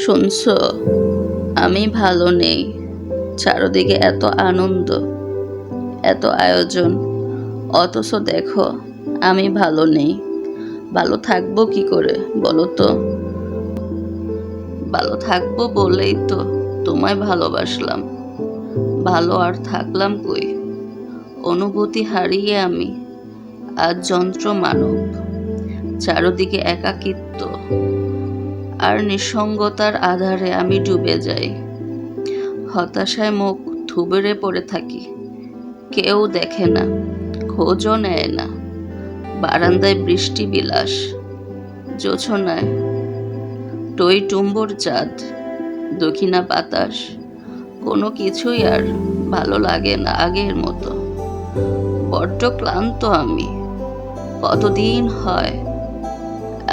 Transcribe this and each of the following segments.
শুনছো? আমি ভালো নেই। চারদিকে এত আনন্দ, এত আয়োজন, অথচ দেখো আমি ভালো নেই। ভালো থাকবো কি করে বলো তো? ভালো থাকবো বলেই তো তোমায় ভালোবাসলাম। ভালো আর থাকলাম কই? অনুভূতি হারিয়ে আমি আজ যন্ত্র মানব। চারদিকে একাকিত্ব আর নিঃসঙ্গতার আধারে আমি ডুবে যাই। হতাশায় মুখ থুবড়ে পড়ে থাকি। কেউ দেখে না, খোঁজও নেয় না। বারান্দায় বৃষ্টি বিলাস, জোছনায় টইটুম্বর চাঁদ, দক্ষিণা বাতাস। কোনো কিছুই আর ভালো লাগে না আগের মতো। বড্ড ক্লান্ত আমি। কতদিন হয়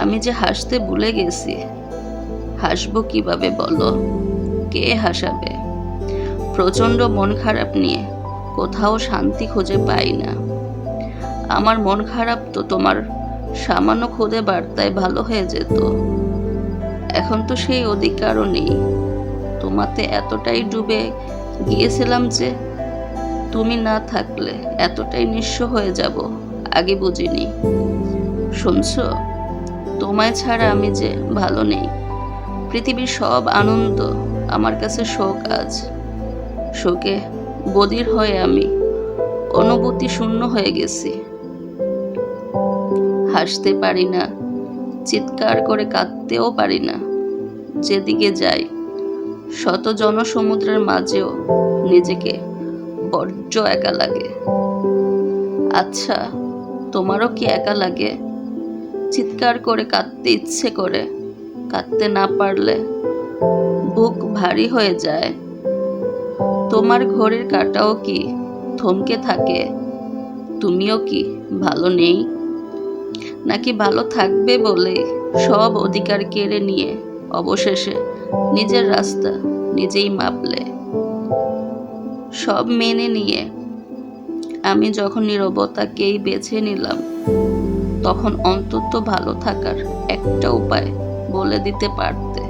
আমি যে হাসতে ভুলে গেছি। হাসবো কিভাবে বলো? কে হাসাবে? প্রচণ্ড মন খারাপ নিয়ে কোথাও শান্তি খুঁজে পাই না। আমার মন খারাপ তো তোমার সামান্য খুদে বার্তায় ভালো হয়ে যেত। এখন তো সেই অধিকারও নেই। তোমাতে এতটাই ডুবে গিয়েছিলাম যে তুমি না থাকলে এতটাই নিঃস্ব হয়ে যাব আগে বুঝিনি। শুনছো? তোমায় ছাড়া আমি যে ভালো নেই। পৃথিবীর সব আনন্দ আমার কাছে শোক আজ। শোকে বধির হয়ে আমি অনুভূতি শূন্য হয়ে গেছি। হাসতে পারি না, চিৎকার করে কাঁদতেও পারি না। যেদিকে যাই শত জনসমুদ্রের মাঝেও নিজেকে বড্ড একা লাগে। আচ্ছা, তোমারও কি একা লাগে? চিৎকার করে কাঁদতে ইচ্ছে করে, কাঁদতে না পারলে বুক ভারী হয়ে যায়। তোমার ঘড়ির কাঁটাও কি থমকে থাকে? তুমিও কি ভালো নেই? নাকি ভালো থাকবে বলে সব অধিকার কেড়ে নিয়ে অবশেষে নিজের রাস্তা নিজেই মাপলে? সব মেনে নিয়ে আমি যখন নীরবতাকেই বেছে নিলাম, তখন অন্তত ভালো থাকার একটা উপায় বলে দিতে পারতে।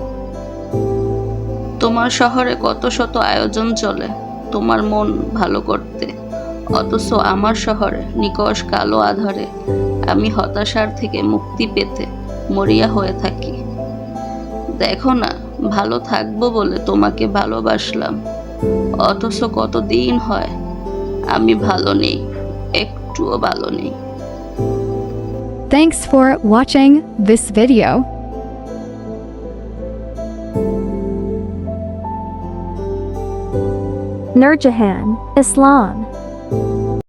তোমার শহরে কত শত আয়োজন চলে তোমার মন ভালো করতে, অথচ আমার শহরে নিকষ কালো আধারে আমি হতাশার থেকে মুক্তি পেতে মরিয়া হয়ে থাকি। দেখো না, ভালো থাকবো বলে তোমাকে ভালোবাসলাম, অথচ কতদিন হয় আমি ভালো নেই, একটুও ভালো নেই। Thanks for watching this video. Nurjahan Islam.